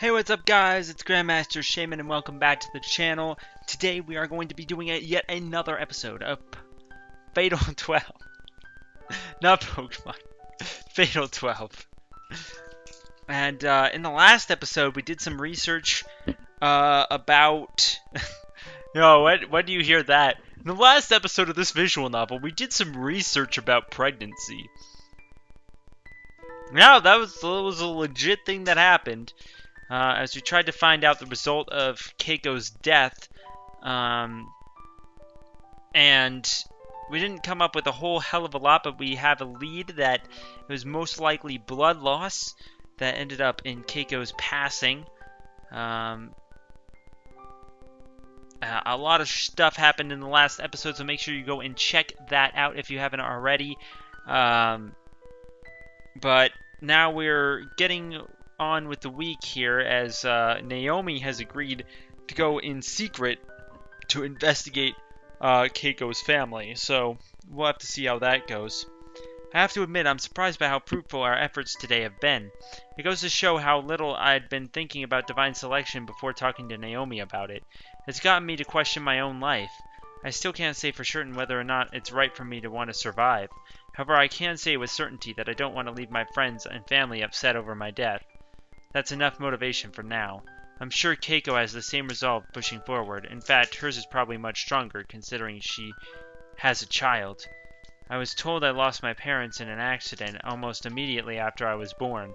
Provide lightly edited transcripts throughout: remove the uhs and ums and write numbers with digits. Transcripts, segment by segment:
Hey, what's up guys? It's Grandmaster Shaymin and welcome back to the channel. Today we are going to be doing yet another episode of Fatal 12. Not Pokemon. Fatal 12. And in the last episode we did some research about... Yo, what do you hear that? In the last episode of this visual novel we did some research about pregnancy. Yeah, that was a legit thing that happened. As we tried to find out the result of Keiko's death, and we didn't come up with a whole hell of a lot, but we have a lead that it was most likely blood loss that ended up in Keiko's passing. A lot of stuff happened in the last episode, so make sure you go and check that out if you haven't already. But now we're getting on with the week here, as Naomi has agreed to go in secret to investigate Keiko's family, so we'll have to see how that goes. I have to admit, I'm surprised by how fruitful our efforts today have been. It goes to show how little I'd been thinking about divine selection before talking to Naomi about it. It's gotten me to question my own life. I still can't say for certain whether or not it's right for me to want to survive. However, I can say with certainty that I don't want to leave my friends and family upset over my death. That's enough motivation for now. I'm sure Keiko has the same resolve pushing forward. In fact, hers is probably much stronger, considering she has a child. I was told I lost my parents in an accident almost immediately after I was born,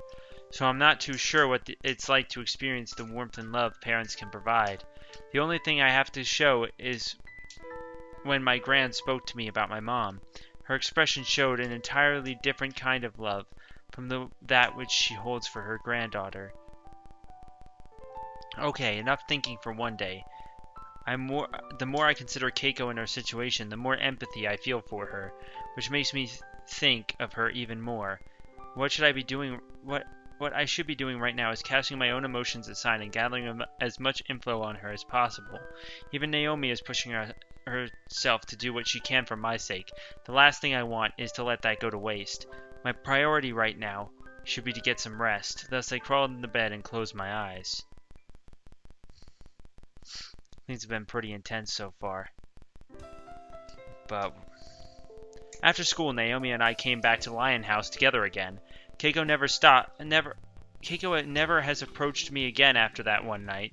so I'm not too sure what it's like to experience the warmth and love parents can provide. The only thing I have to show is when my gran spoke to me about my mom. Her expression showed an entirely different kind of love from that which she holds for her granddaughter. Okay, enough thinking for one day. The more I consider Keiko and her situation, the more empathy I feel for her, which makes me think of her even more. What should I be doing? What I should be doing right now is casting my own emotions aside and gathering as much info on her as possible. Even Naomi is pushing herself to do what she can for my sake. The last thing I want is to let that go to waste. My priority right now should be to get some rest. Thus, I crawled into bed and closed my eyes. Things have been pretty intense so far. But after school, Naomi and I came back to Lion House together again. Keiko never has approached me again after that one night.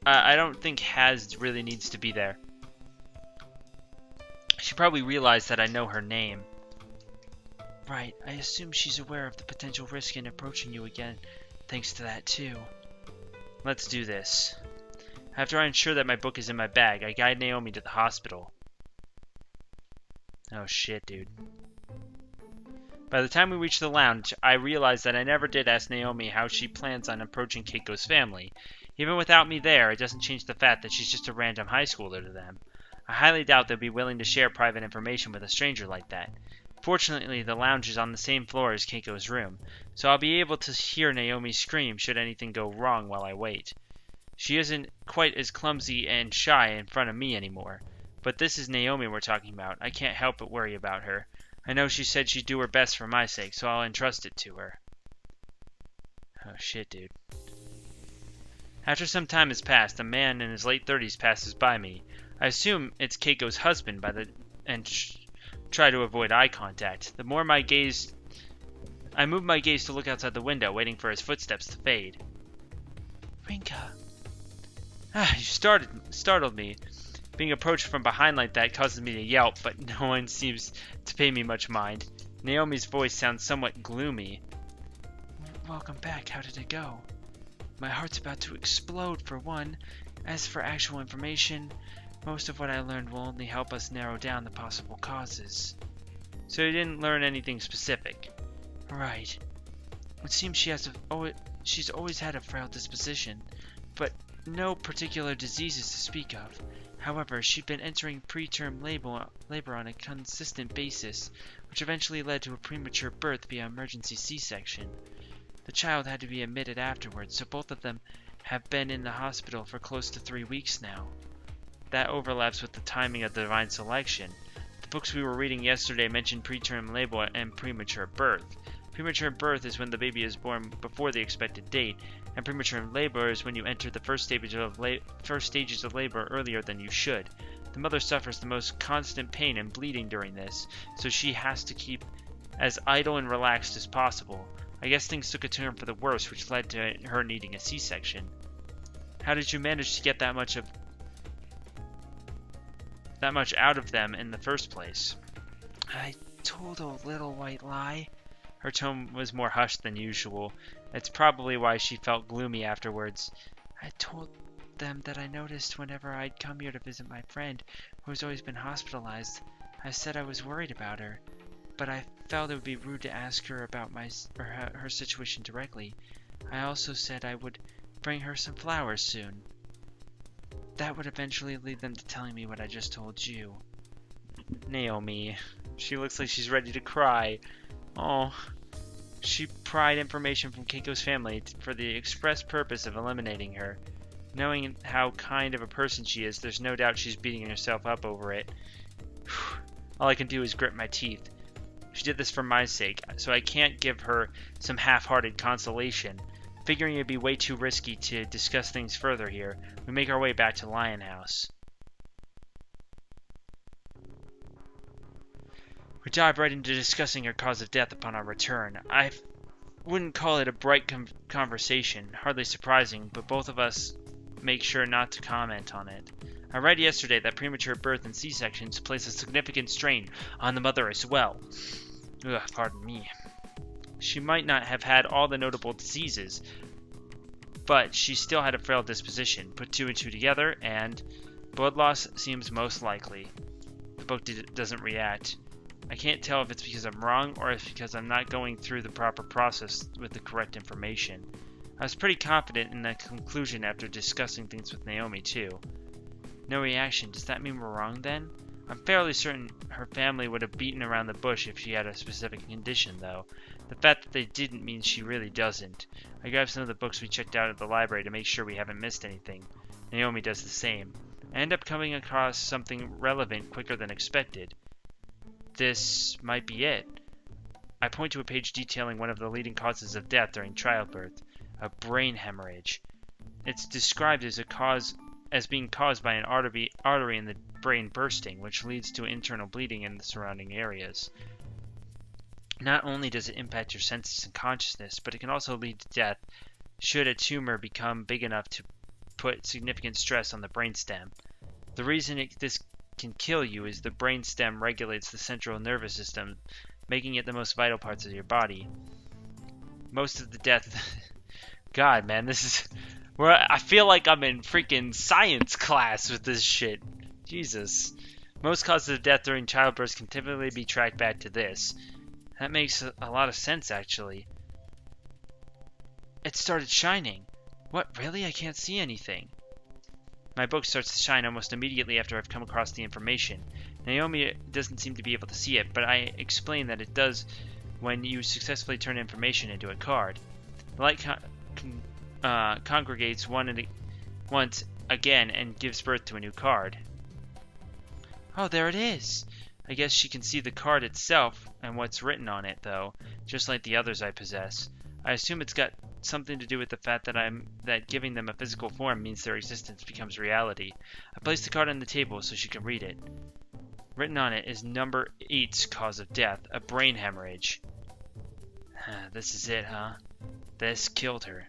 I don't think has really needs to be there. She probably realized that I know her name. Right, I assume she's aware of the potential risk in approaching you again, thanks to that too. Let's do this. After I ensure that my book is in my bag, I guide Naomi to the hospital. Oh shit, dude. By the time we reach the lounge, I realize that I never did ask Naomi how she plans on approaching Keiko's family. Even without me there, it doesn't change the fact that she's just a random high schooler to them. I highly doubt they'll be willing to share private information with a stranger like that. Fortunately, the lounge is on the same floor as Keiko's room, so I'll be able to hear Naomi scream should anything go wrong while I wait. She isn't quite as clumsy and shy in front of me anymore, but this is Naomi we're talking about. I can't help but worry about her. I know she said she'd do her best for my sake, so I'll entrust it to her. Oh shit, dude. After some time has passed, a man in his late 30s passes by me. I assume it's Keiko's husband and try to avoid eye contact. I move my gaze to look outside the window, waiting for his footsteps to fade. Rinka. You startled me. Being approached from behind like that causes me to yelp, but no one seems to pay me much mind. Naomi's voice sounds somewhat gloomy. Welcome back. How did it go? My heart's about to explode, for one. As for actual information, most of what I learned will only help us narrow down the possible causes. So you didn't learn anything specific? Right. It seems she's always had a frail disposition, but no particular diseases to speak of. However, she'd been entering preterm labor on a consistent basis, which eventually led to a premature birth via emergency C-section. The child had to be admitted afterwards, so both of them have been in the hospital for close to 3 weeks now. That overlaps with the timing of the divine selection. The books we were reading yesterday mentioned preterm labor and premature birth. Premature birth is when the baby is born before the expected date, and premature labor is when you enter the first stages of labor earlier than you should. The mother suffers the most constant pain and bleeding during this, so she has to keep as idle and relaxed as possible. I guess things took a turn for the worse, which led to her needing a C-section. How did you manage to get that much out of them in the first place? I told a little white lie. Her tone was more hushed than usual. That's probably why she felt gloomy afterwards. I told them that I noticed whenever I'd come here to visit my friend, who has always been hospitalized. I said I was worried about her, but I felt it would be rude to ask her about her situation directly. I also said I would bring her some flowers soon. That would eventually lead them to telling me what I just told you. Naomi. She looks like she's ready to cry. Oh. She pried information from Keiko's family for the express purpose of eliminating her. Knowing how kind of a person she is, there's no doubt she's beating herself up over it. All I can do is grit my teeth. She did this for my sake, so I can't give her some half-hearted consolation. Figuring it'd be way too risky to discuss things further here, we make our way back to Lion House. We dive right into discussing her cause of death upon our return. I wouldn't call it a bright conversation, hardly surprising, but both of us make sure not to comment on it. I read yesterday that premature birth and C-sections place a significant strain on the mother as well. Ugh, pardon me. She might not have had all the notable diseases, but she still had a frail disposition. Put two and two together, and blood loss seems most likely. The book doesn't react. I can't tell if it's because I'm wrong or if it's because I'm not going through the proper process with the correct information. I was pretty confident in that conclusion after discussing things with Naomi, too. No reaction. Does that mean we're wrong, then? I'm fairly certain her family would have beaten around the bush if she had a specific condition, though. The fact that they didn't means she really doesn't. I grabbed some of the books we checked out at the library to make sure we haven't missed anything. Naomi does the same. I end up coming across something relevant quicker than expected. This might be it. I point to a page detailing one of the leading causes of death during childbirth, a brain hemorrhage. It's described as being caused by an artery in the brain bursting, which leads to internal bleeding in the surrounding areas. Not only does it impact your senses and consciousness, but it can also lead to death should a tumor become big enough to put significant stress on the brainstem. The reason this can kill you is the brainstem regulates the central nervous system, making it the most vital parts of your body. Most of the death... God, man, this is... I feel like I'm in freaking science class with this shit. Jesus. Most causes of death during childbirth can typically be tracked back to this. That makes a lot of sense, actually. It started shining. What, really? I can't see anything. My book starts to shine almost immediately after I've come across the information. Naomi doesn't seem to be able to see it, but I explain that it does when you successfully turn information into a card. The light congregates once again and gives birth to a new card. Oh, there it is! I guess she can see the card itself and what's written on it, though, just like the others I possess. I assume it's got something to do with the fact that giving them a physical form means their existence becomes reality. I place the card on the table so she can read it. Written on it is number 8's cause of death, a brain hemorrhage. This is it, huh? This killed her.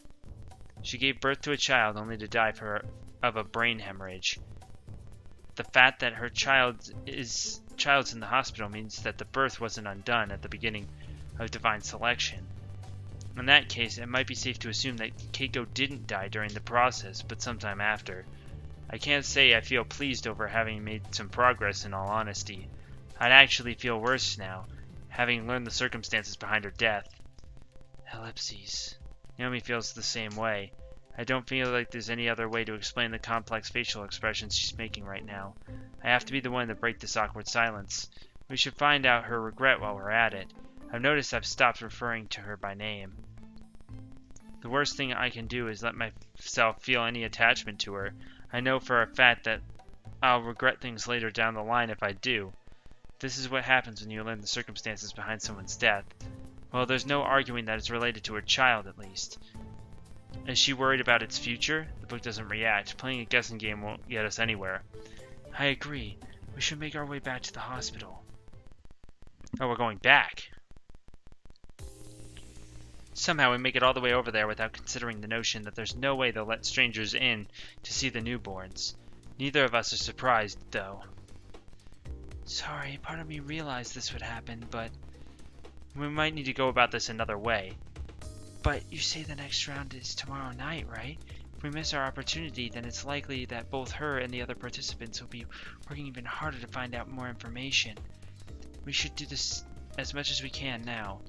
She gave birth to a child only to die of a brain hemorrhage. The fact that her child's in the hospital means that the birth wasn't undone at the beginning of divine selection. In that case, it might be safe to assume that Keiko didn't die during the process, but sometime after. I can't say I feel pleased over having made some progress, in all honesty. I'd actually feel worse now, having learned the circumstances behind her death. Ellipses. Naomi feels the same way. I don't feel like there's any other way to explain the complex facial expressions she's making right now. I have to be the one to break this awkward silence. We should find out her regret while we're at it. I've noticed I've stopped referring to her by name. The worst thing I can do is let myself feel any attachment to her. I know for a fact that I'll regret things later down the line if I do. This is what happens when you learn the circumstances behind someone's death. Well, there's no arguing that it's related to her child, at least. Is she worried about its future? The book doesn't react. Playing a guessing game won't get us anywhere. I agree. We should make our way back to the hospital. Oh, we're going back. Somehow we make it all the way over there without considering the notion that there's no way they'll let strangers in to see the newborns. Neither of us are surprised, though. Sorry, part of me realized this would happen, but we might need to go about this another way. But you say the next round is tomorrow night, right? If we miss our opportunity, then it's likely that both her and the other participants will be working even harder to find out more information. We should do this as much as we can now.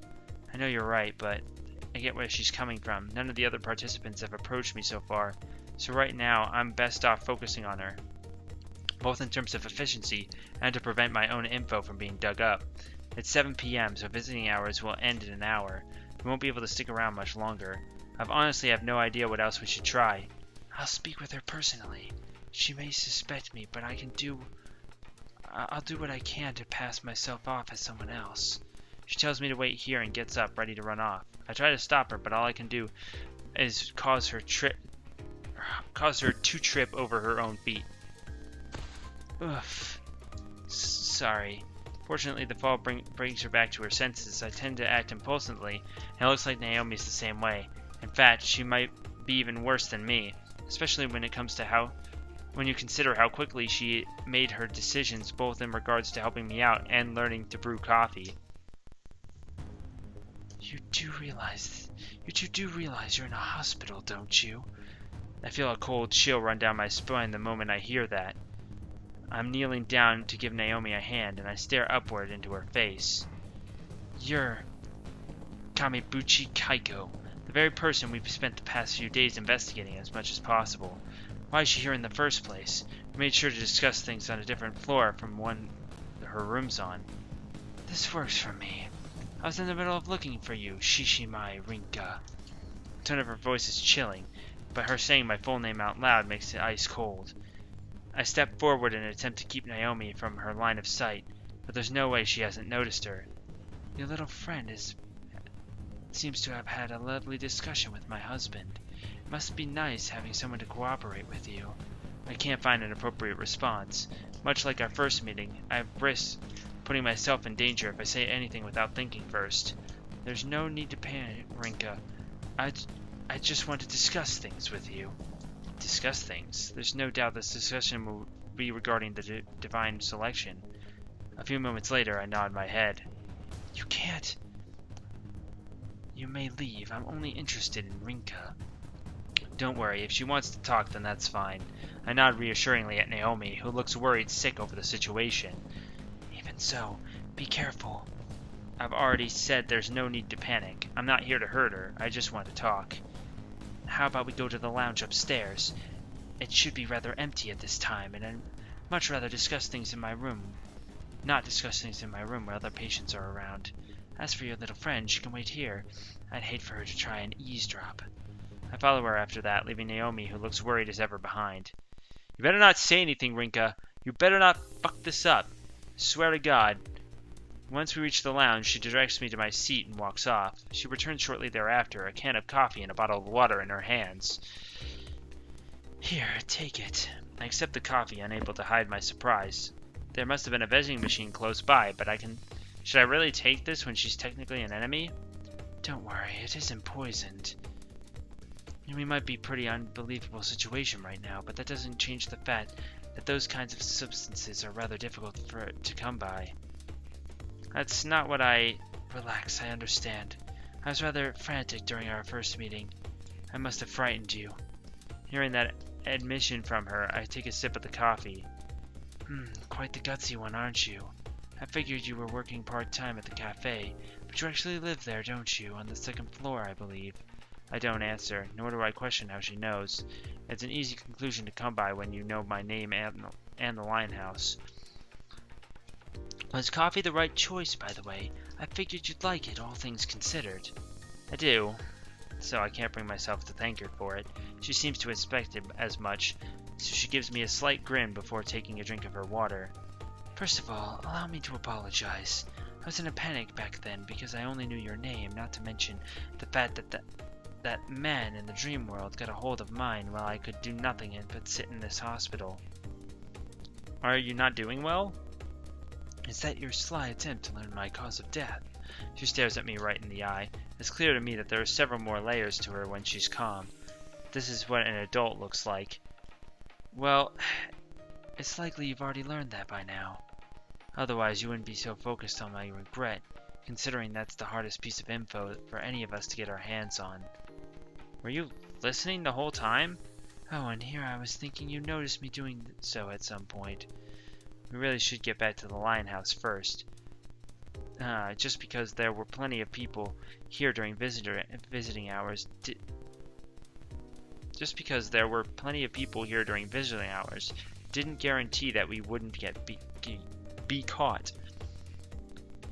I know you're right, but I get where she's coming from. None of the other participants have approached me so far, so right now I'm best off focusing on her, both in terms of efficiency and to prevent my own info from being dug up. It's 7 p.m., so visiting hours will end in an hour. We won't be able to stick around much longer. I've honestly have no idea what else we should try. I'll speak with her personally. She may suspect me, but I'll do what I can to pass myself off as someone else. She tells me to wait here and gets up, ready to run off. I try to stop her, but all I can do is cause her to trip over her own feet. Oof. Sorry. Fortunately, the fall brings her back to her senses. I tend to act impulsively, and it looks like Naomi's the same way. In fact, she might be even worse than me, especially when it comes to when you consider how quickly she made her decisions, both in regards to helping me out and learning to brew coffee. You two do realize you're in a hospital, don't you? I feel a cold chill run down my spine the moment I hear that. I'm kneeling down to give Naomi a hand, and I stare upward into her face. You're Kamebuchi Kaiko, the very person we've spent the past few days investigating as much as possible. Why is she here in the first place? We made sure to discuss things on a different floor from one her room's on. This works for me. I was in the middle of looking for you, Shishimai Rinka. The tone of her voice is chilling, but her saying my full name out loud makes it ice cold. I step forward in an attempt to keep Naomi from her line of sight, but there's no way she hasn't noticed her. Your little friend seems to have had a lovely discussion with my husband. It must be nice having someone to cooperate with you. I can't find an appropriate response. Much like our first meeting, I risk putting myself in danger if I say anything without thinking first. There's no need to panic, Rinka. I just want to discuss things with you. Discuss things? There's no doubt this discussion will be regarding the divine selection. A few moments later, I nod my head. You can't. You may leave. I'm only interested in Rinka. Don't worry. If she wants to talk, then that's fine. I nod reassuringly at Naomi, who looks worried sick over the situation. Even so, be careful. I've already said there's no need to panic. I'm not here to hurt her. I just want to talk. How about we go to the lounge upstairs? It should be rather empty at this time, and I'd much rather discuss things in my room. Not discuss things in my room where other patients are around. As for your little friend, she can wait here. I'd hate for her to try and eavesdrop. I follow her after that, leaving Naomi, who looks worried as ever, behind. You better not say anything, Rinka. You better not fuck this up. Swear to God. Once we reach the lounge, she directs me to my seat and walks off. She returns shortly thereafter, a can of coffee and a bottle of water in her hands. Here, take it. I accept the coffee, unable to hide my surprise. There must have been a vending machine close by, but should I really take this when she's technically an enemy? Don't worry, it isn't poisoned. We might be a pretty unbelievable situation right now, but that doesn't change the fact that those kinds of substances are rather difficult to come by. That's not what Relax, I understand. I was rather frantic during our first meeting. I must have frightened you. Hearing that admission from her, I take a sip of the coffee. Quite the gutsy one, aren't you? I figured you were working part-time at the cafe, but you actually live there, don't you? On the second floor, I believe. I don't answer, nor do I question how she knows. It's an easy conclusion to come by when you know my name and the Lionhouse. Was coffee the right choice, by the way? I figured you'd like it, all things considered. I do, so I can't bring myself to thank her for it. She seems to expect it as much, so she gives me a slight grin before taking a drink of her water. First of all, allow me to apologize. I was in a panic back then because I only knew your name, not to mention the fact that that man in the dream world got a hold of mine while I could do nothing but sit in this hospital. Are you not doing well? Is that your sly attempt to learn my cause of death? She stares at me right in the eye. It's clear to me that there are several more layers to her when she's calm. This is what an adult looks like. Well, it's likely you've already learned that by now. Otherwise, you wouldn't be so focused on my regret, considering that's the hardest piece of info for any of us to get our hands on. Were you listening the whole time? Oh, and here I was thinking you noticed me doing so at some point. We really should get back to the lion house first. Just because there were plenty of people here during visiting hours didn't guarantee that we wouldn't be caught.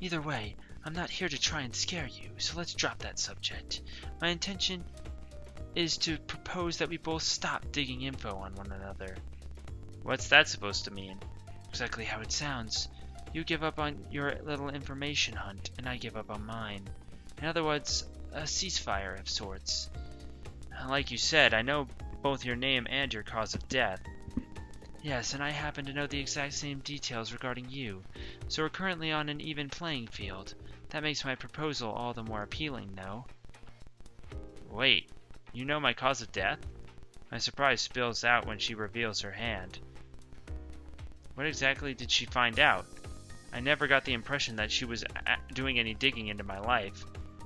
Either way, I'm not here to try and scare you, so let's drop that subject. My intention is to propose that we both stop digging info on one another. What's that supposed to mean? Exactly how it sounds. You give up on your little information hunt, and I give up on mine. In other words, a ceasefire of sorts. Like you said, I know both your name and your cause of death. Yes, and I happen to know the exact same details regarding you, so we're currently on an even playing field. That makes my proposal all the more appealing, no? Wait, you know my cause of death? My surprise spills out when she reveals her hand. What exactly did she find out? I never got the impression that she was doing any digging into my life.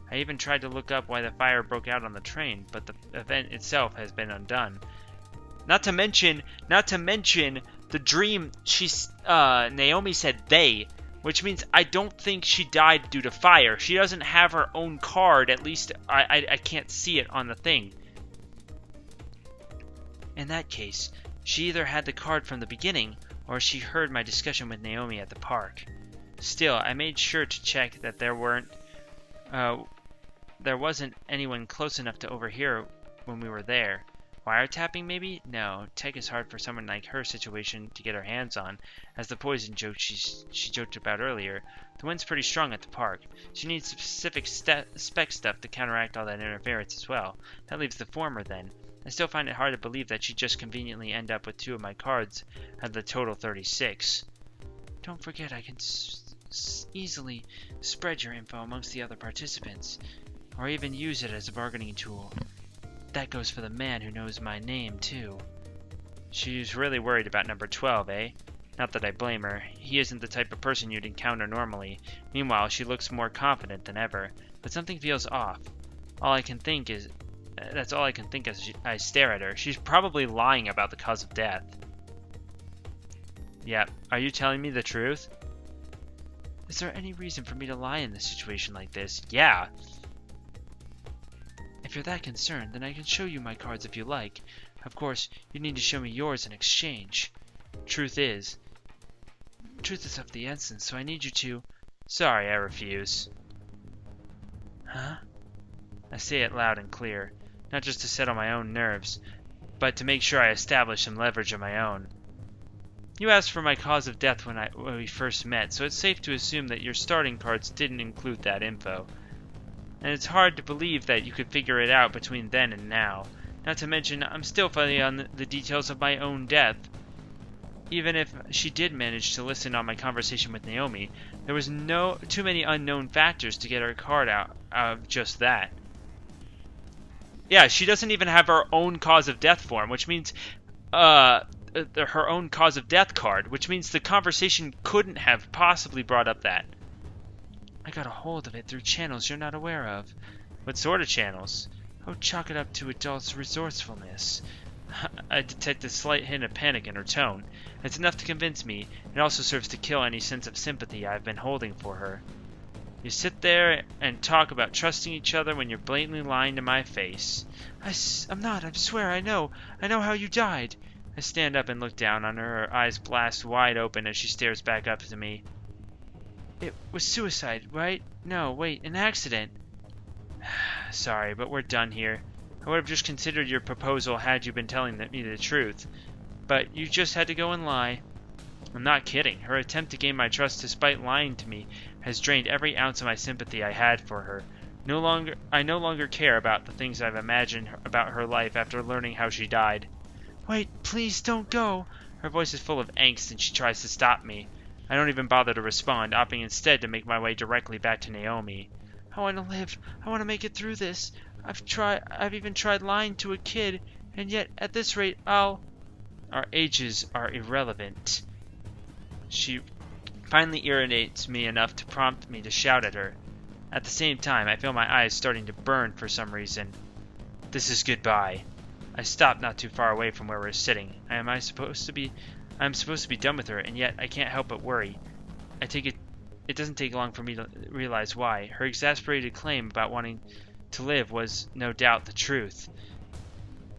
I even tried to look up why the fire broke out on the train, but the event itself has been undone. Not to mention the dream, Naomi said they, which means I don't think she died due to fire. She doesn't have her own card, at least I can't see it on the thing. In that case, she either had the card from the beginning, or she heard my discussion with Naomi at the park. Still, I made sure to check that there wasn't anyone close enough to overhear when we were there. Wiretapping, maybe? No, tech is hard for someone like her situation to get her hands on, as the poison joke she joked about earlier. The wind's pretty strong at the park. She needs specific spec stuff to counteract all that interference as well. That leaves the former then. I still find it hard to believe that she'd just conveniently end up with 2 of my cards out of the total 36. Don't forget I can easily spread your info amongst the other participants, or even use it as a bargaining tool. That goes for the man who knows my name, too. She's really worried about number 12, eh? Not that I blame her. He isn't the type of person you'd encounter normally. Meanwhile, she looks more confident than ever. But something feels off. That's all I can think as I stare at her. She's probably lying about the cause of death. Yeah, are you telling me the truth? Is there any reason for me to lie in a situation like this? Yeah. If you're that concerned, then I can show you my cards if you like. Of course, you need to show me yours in exchange. Truth is of the essence, so I need you to... Sorry, I refuse. Huh? I say it loud and clear, not just to settle my own nerves, but to make sure I establish some leverage of my own. You asked for my cause of death when we first met, so it's safe to assume that your starting cards didn't include that info. And it's hard to believe that you could figure it out between then and now. Not to mention, I'm still fuzzy on the details of my own death. Even if she did manage to listen on my conversation with Naomi, there was too many unknown factors to get her card out of just that. Yeah, she doesn't even have her own cause of death form, which means her own cause of death card, which means the conversation couldn't have possibly brought up that. I got a hold of it through channels you're not aware of. What sort of channels? Oh, chalk it up to adults' resourcefulness. I detect a slight hint of panic in her tone. It's enough to convince me. It also serves to kill any sense of sympathy I've been holding for her. You sit there and talk about trusting each other when you're blatantly lying to my face. I'm not, I swear, I know how you died. I stand up and look down on her, her eyes blast wide open as she stares back up to me. It was suicide, right? No, wait, an accident. Sorry, but we're done here. I would have just considered your proposal had you been telling me the truth. But you just had to go and lie. I'm not kidding. Her attempt to gain my trust despite lying to me has drained every ounce of my sympathy I had for her. I no longer care about the things I've imagined about her life after learning how she died. Wait, please don't go. Her voice is full of angst and she tries to stop me. I don't even bother to respond, opting instead to make my way directly back to Naomi. I want to live. I want to make it through this. I've even tried lying to a kid, and yet at this rate Our ages are irrelevant. She finally irritates me enough to prompt me to shout at her. At the same time, I feel my eyes starting to burn for some reason. This is goodbye. I stop not too far away from where we're sitting. I'm supposed to be done with her, and yet I can't help but worry. It doesn't take long for me to realize why. Her exasperated claim about wanting to live was no doubt the truth.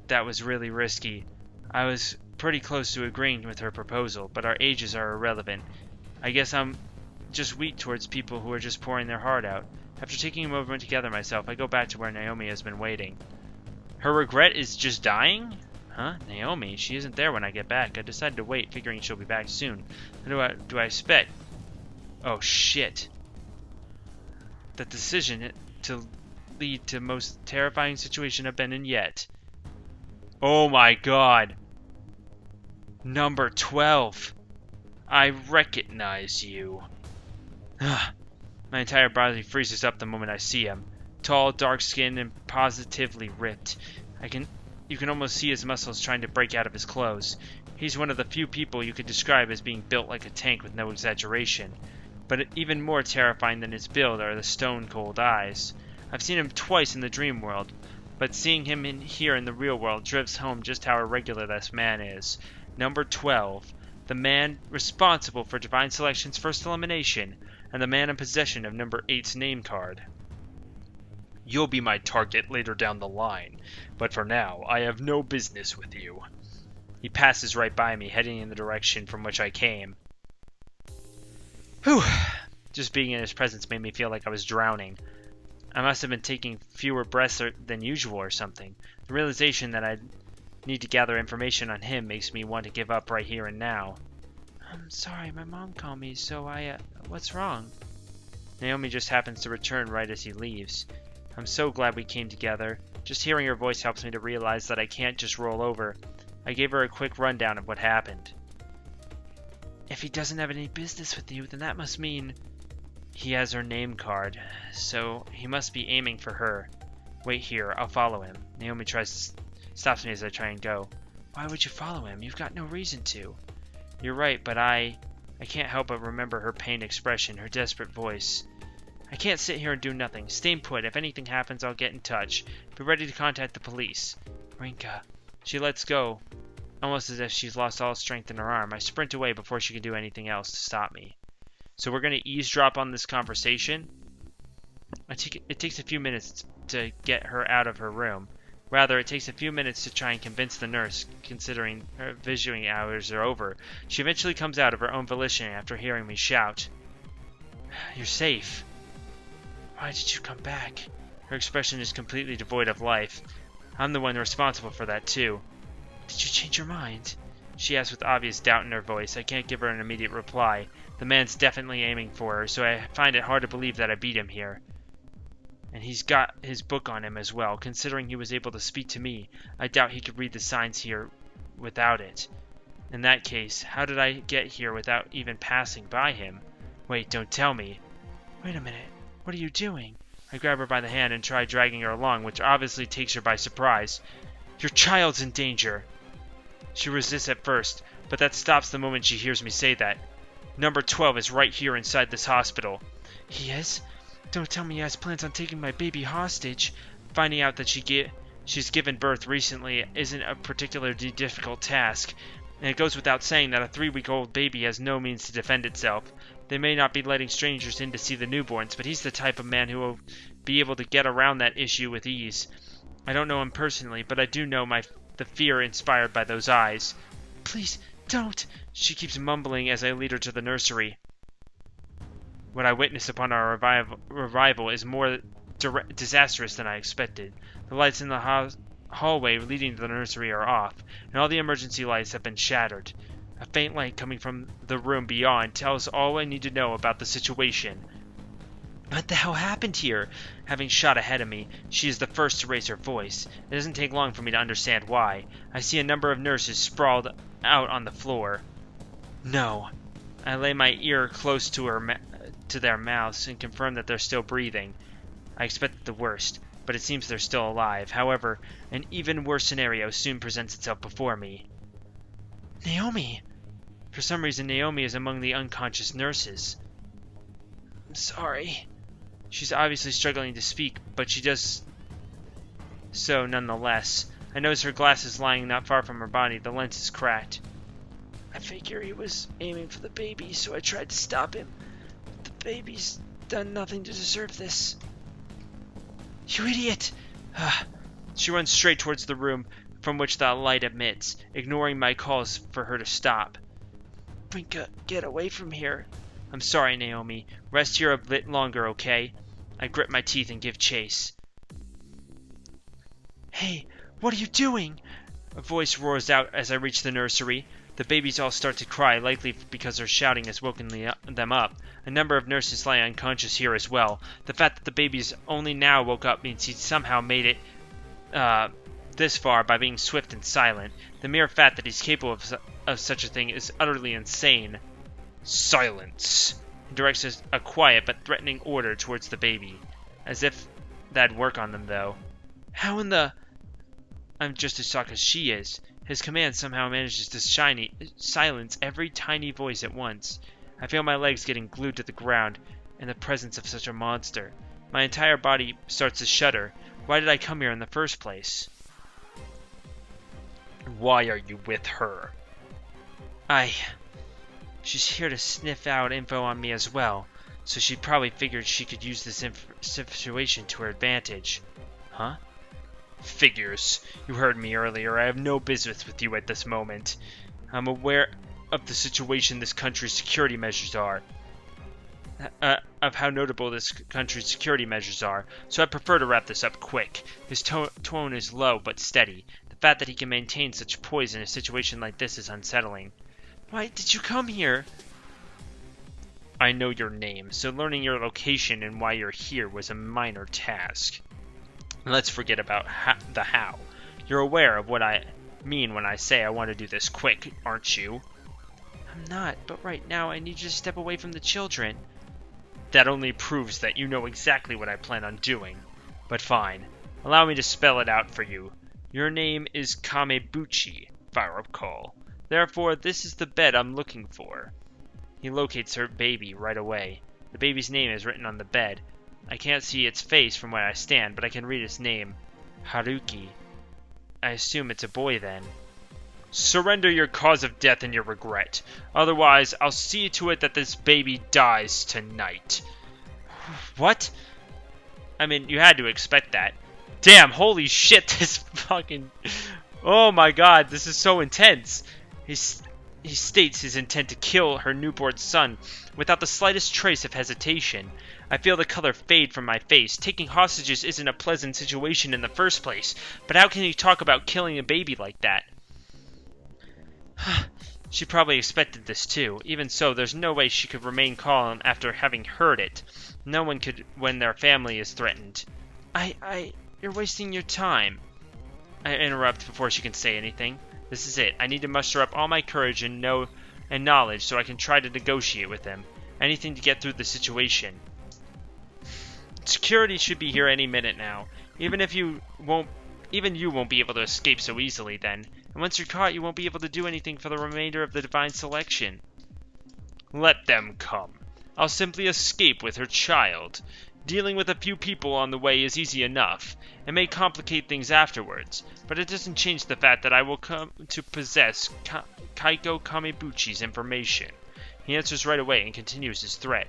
That was really risky. I was pretty close to agreeing with her proposal, but our ages are irrelevant. I guess I'm just weak towards people who are just pouring their heart out. After taking a moment to gather myself, I go back to where Naomi has been waiting. Her regret is just dying? Huh? Naomi? She isn't there when I get back. I decided to wait, figuring she'll be back soon. What do I expect? Oh, shit. The decision to lead to the most terrifying situation I've been in yet. Oh my god. Number 12. I recognize you. My entire body freezes up the moment I see him. Tall, dark-skinned, and positively ripped. You can almost see his muscles trying to break out of his clothes. He's one of the few people you could describe as being built like a tank with no exaggeration. But even more terrifying than his build are the stone-cold eyes. I've seen him twice in the dream world, but seeing him here in the real world drives home just how irregular this man is. Number 12. The man responsible for Divine Selection's first elimination, and the man in possession of number 8's name card. You'll be my target later down the line, but for now, I have no business with you. He passes right by me, heading in the direction from which I came. Whew! Just being in his presence made me feel like I was drowning. I must have been taking fewer breaths than usual or something. The realization that I need to gather information on him makes me want to give up right here and now. I'm sorry, my mom called me, so what's wrong? Naomi just happens to return right as he leaves. I'm so glad we came together. Just hearing her voice helps me to realize that I can't just roll over. I gave her a quick rundown of what happened. If he doesn't have any business with you, then that must mean he has her name card, so he must be aiming for her. Wait here, I'll follow him. Naomi stops me as I try and go. Why would you follow him? You've got no reason to. You're right, but I can't help but remember her pained expression, her desperate voice. I can't sit here and do nothing. Stay put. If anything happens, I'll get in touch. Be ready to contact the police. Rinka. She lets go, almost as if she's lost all strength in her arm. I sprint away before she can do anything else to stop me. So we're going to eavesdrop on this conversation. It takes a few minutes to get her out of her room. Rather, it takes a few minutes to try and convince the nurse, considering her visiting hours are over. She eventually comes out of her own volition after hearing me shout. You're safe. Why did you come back? Her expression is completely devoid of life. I'm the one responsible for that, too. Did you change your mind? She asks with obvious doubt in her voice. I can't give her an immediate reply. The man's definitely aiming for her, so I find it hard to believe that I beat him here. And he's got his book on him as well. Considering he was able to speak to me, I doubt he could read the signs here without it. In that case, how did I get here without even passing by him? Wait, don't tell me. Wait a minute. What are you doing? I grab her by the hand and try dragging her along, which obviously takes her by surprise. Your child's in danger. She resists at first, but that stops the moment she hears me say that. Number 12 is right here inside this hospital. He is? Don't tell me he has plans on taking my baby hostage. Finding out that she's given birth recently isn't a particularly difficult task, and it goes without saying that a 3-week-old baby has no means to defend itself. They may not be letting strangers in to see the newborns, but he's the type of man who will be able to get around that issue with ease. I don't know him personally, but I do know the fear inspired by those eyes. Please, don't! She keeps mumbling as I lead her to the nursery. What I witness upon our arrival is more disastrous than I expected. The lights in the hallway leading to the nursery are off, and all the emergency lights have been shattered. A faint light coming from the room beyond tells all I need to know about the situation. What the hell happened here? Having shot ahead of me, she is the first to raise her voice. It doesn't take long for me to understand why. I see a number of nurses sprawled out on the floor. No. I lay my ear close to their mouths and confirm that they're still breathing. I expected the worst, but it seems they're still alive. However, an even worse scenario soon presents itself before me. Naomi! For some reason, Naomi is among the unconscious nurses. I'm sorry. She's obviously struggling to speak, but she does so nonetheless. I notice her glasses lying not far from her body. The lens is cracked. I figure he was aiming for the baby, so I tried to stop him. The baby's done nothing to deserve this. You idiot! She runs straight towards the room from which the light emits, ignoring my calls for her to stop. Brinka, get away from here. I'm sorry, Naomi. Rest here a bit longer, okay? I grit my teeth and give chase. Hey, what are you doing? A voice roars out as I reach the nursery. The babies all start to cry, likely because her shouting has woken them up. A number of nurses lie unconscious here as well. The fact that the babies only now woke up means he somehow made it this far by being swift and silent. The mere fact that he's capable of such a thing is utterly insane. Silence! He directs a quiet but threatening order towards the baby. As if that'd work on them, though. How in the... I'm just as shocked as she is. His command somehow manages to silence every tiny voice at once. I feel my legs getting glued to the ground in the presence of such a monster. My entire body starts to shudder. Why did I come here in the first place? Why are you with her? She's here to sniff out info on me as well, so she probably figured she could use this situation to her advantage. Huh? Figures. You heard me earlier. I have no business with you at this moment. I'm aware of the situation this country's security measures are. Of how notable this country's security measures are, so I prefer to wrap this up quick. His tone is low but steady. The fact that he can maintain such poise in a situation like this is unsettling. Why did you come here? I know your name, so learning your location and why you're here was a minor task. Let's forget about the how. You're aware of what I mean when I say I want to do this quick, aren't you? I'm not, but right now I need you to step away from the children. That only proves that you know exactly what I plan on doing. But fine. Allow me to spell it out for you. Your name is Kamebuchi, if I recall. Therefore, this is the bed I'm looking for. He locates her baby right away. The baby's name is written on the bed. I can't see its face from where I stand, but I can read its name. Haruki. I assume it's a boy then. Surrender your cause of death and your regret. Otherwise, I'll see to it that this baby dies tonight. What? I mean, you had to expect that. Damn, holy shit, this fucking... Oh my god, this is so intense. He states his intent to kill her newborn son without the slightest trace of hesitation. I feel the color fade from my face. Taking hostages isn't a pleasant situation in the first place, but how can he talk about killing a baby like that? She probably expected this too. Even so, there's no way she could remain calm after having heard it. No one could when their family is threatened. You're wasting your time. I interrupt before she can say anything. This is it. I need to muster up all my courage and knowledge so I can try to negotiate with him. Anything to get through the situation. Security should be here any minute now. Even you won't be able to escape so easily then. And once you're caught, you won't be able to do anything for the remainder of the divine selection. Let them come. I'll simply escape with her child. Dealing with a few people on the way is easy enough. It may complicate things afterwards, but it doesn't change the fact that I will come to possess Kaiko Kamebuchi's information. He answers right away and continues his threat.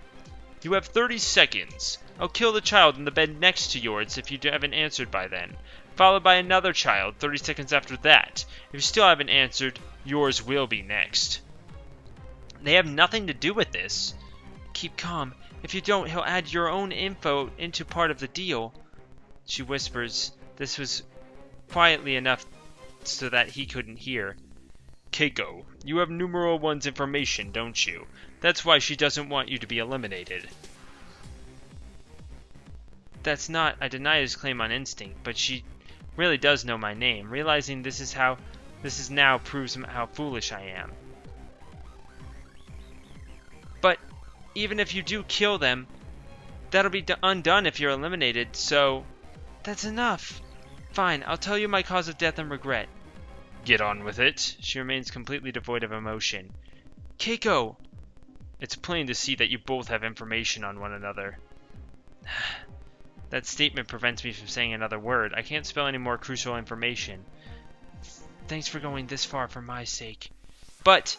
You have 30 seconds. I'll kill the child in the bed next to yours if you haven't answered by then. Followed by another child 30 seconds after that. If you still haven't answered, yours will be next. They have nothing to do with this. Keep calm. If you don't, he'll add your own info into part of the deal. She whispers. This was quietly enough so that he couldn't hear. Keiko, you have numero one's information, don't you? That's why she doesn't want you to be eliminated. That's not... I deny his claim on instinct, but she really does know my name. Realizing this is now proves how foolish I am. But even if you do kill them, that'll be undone if you're eliminated, so that's enough. Fine, I'll tell you my cause of death and regret. Get on with it. She remains completely devoid of emotion. Keiko! It's plain to see that you both have information on one another. That statement prevents me from saying another word. I can't spell any more crucial information. Thanks for going this far for my sake. But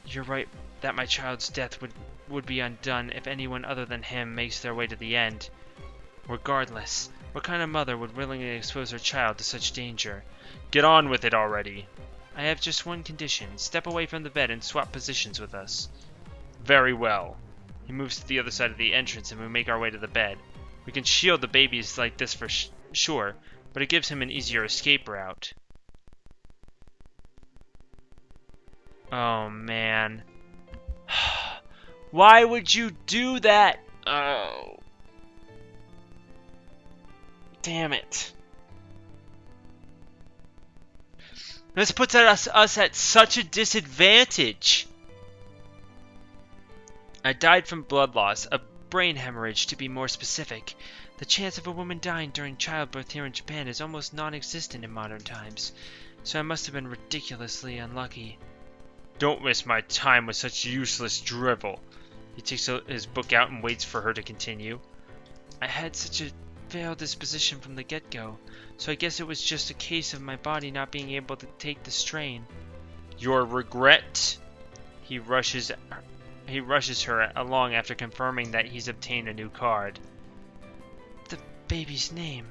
you're right that my child's death would be undone if anyone other than him makes their way to the end. Regardless, what kind of mother would willingly expose her child to such danger? Get on with it already. I have just one condition. Step away from the bed and swap positions with us. Very well. He moves to the other side of the entrance and we make our way to the bed. We can shield the babies like this for sure, but it gives him an easier escape route. Oh, man. Why would you do that? Oh. Damn it. This puts us at such a disadvantage. I died from blood loss, a brain hemorrhage to be more specific. The chance of a woman dying during childbirth here in Japan is almost non-existent in modern times, so I must have been ridiculously unlucky. Don't waste my time with such useless drivel. He takes his book out and waits for her to continue. I had such a failed disposition from the get-go, so I guess it was just a case of my body not being able to take the strain. Your regret? He rushes her along after confirming that he's obtained a new card. The baby's name.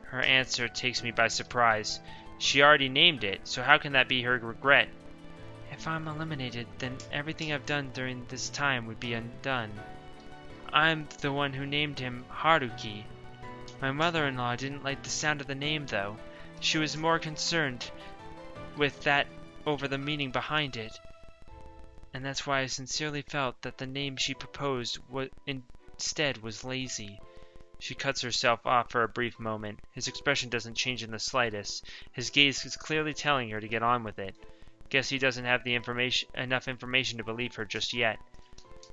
Her answer takes me by surprise. She already named it, so how can that be her regret? If I'm eliminated, then everything I've done during this time would be undone. I'm the one who named him Haruki. My mother-in-law didn't like the sound of the name, though. She was more concerned with that over the meaning behind it. And that's why I sincerely felt that the name she proposed instead was lazy. She cuts herself off for a brief moment. His expression doesn't change in the slightest. His gaze is clearly telling her to get on with it. Guess he doesn't have enough information to believe her just yet.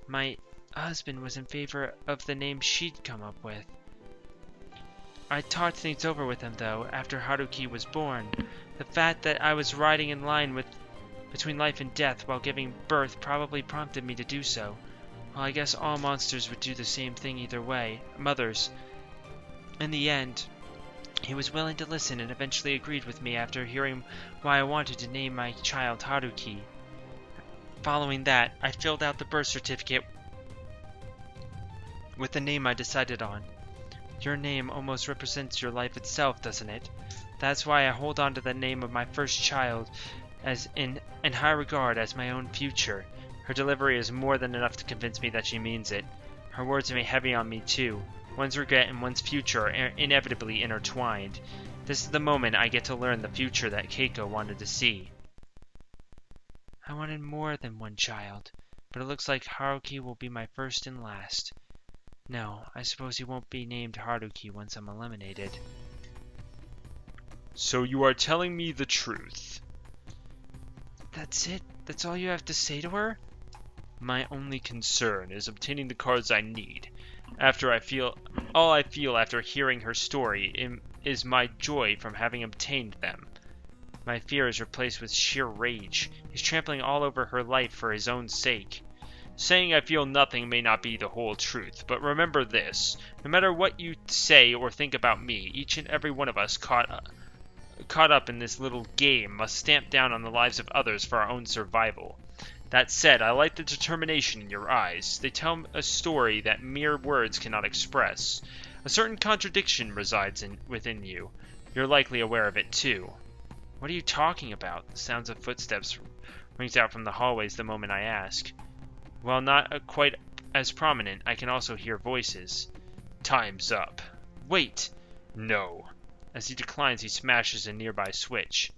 My husband was in favor of the name she'd come up with. I talked things over with him, though, after Haruki was born. The fact that I was riding in line between life and death while giving birth probably prompted me to do so. Well, I guess all monsters would do the same thing either way. Mothers. In the end, he was willing to listen and eventually agreed with me after hearing why I wanted to name my child Haruki. Following that, I filled out the birth certificate with the name I decided on. Your name almost represents your life itself, doesn't it? That's why I hold on to the name of my first child as in high regard as my own future. Her delivery is more than enough to convince me that she means it. Her words weigh heavy on me too. One's regret and one's future are inevitably intertwined. This is the moment I get to learn the future that Keiko wanted to see. I wanted more than one child, but it looks like Haruki will be my first and last. No, I suppose he won't be named Haruki once I'm eliminated. So you are telling me the truth? That's it? That's all you have to say to her? My only concern is obtaining the cards I need. All I feel after hearing her story is my joy from having obtained them. My fear is replaced with sheer rage. He's trampling all over her life for his own sake. Saying I feel nothing may not be the whole truth, but remember this. No matter what you say or think about me, each and every one of us caught up in this little game must stamp down on the lives of others for our own survival. That said, I like the determination in your eyes. They tell a story that mere words cannot express. A certain contradiction resides within you. You're likely aware of it too. What are you talking about? The sounds of footsteps rings out from the hallways the moment I ask. While not quite as prominent, I can also hear voices. Time's up. Wait! No. As he declines, he smashes a nearby switch.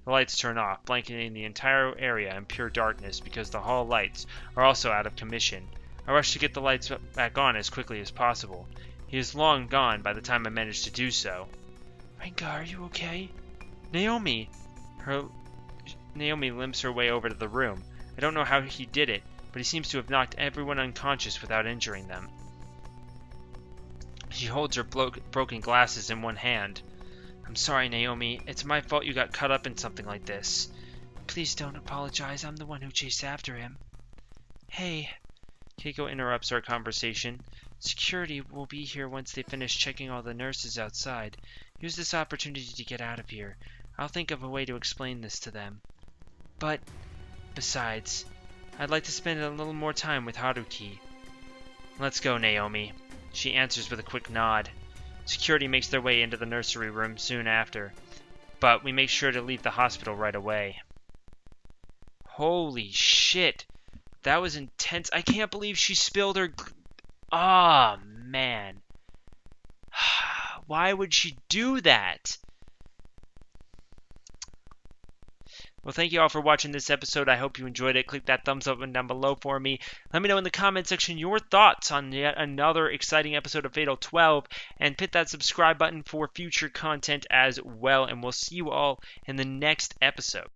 The lights turn off, blanketing the entire area in pure darkness because the hall lights are also out of commission. I rush to get the lights back on as quickly as possible. He is long gone by the time I manage to do so. Renka, are you okay? Naomi! Naomi limps her way over to the room. I don't know how he did it, but he seems to have knocked everyone unconscious without injuring them. She holds her broken glasses in one hand. I'm sorry, Naomi. It's my fault you got caught up in something like this. Please don't apologize. I'm the one who chased after him. Hey. Keiko interrupts our conversation. Security will be here once they finish checking all the nurses outside. Use this opportunity to get out of here. I'll think of a way to explain this to them. But, besides, I'd like to spend a little more time with Haruki. Let's go, Naomi. She answers with a quick nod. Security makes their way into the nursery room soon after, but we make sure to leave the hospital right away. Holy shit! That was intense. I can't believe she spilled her... Ah, man. Why would she do that? Well, thank you all for watching this episode. I hope you enjoyed it. Click that thumbs up button down below for me. Let me know in the comment section your thoughts on yet another exciting episode of Fatal 12. And hit that subscribe button for future content as well. And we'll see you all in the next episode.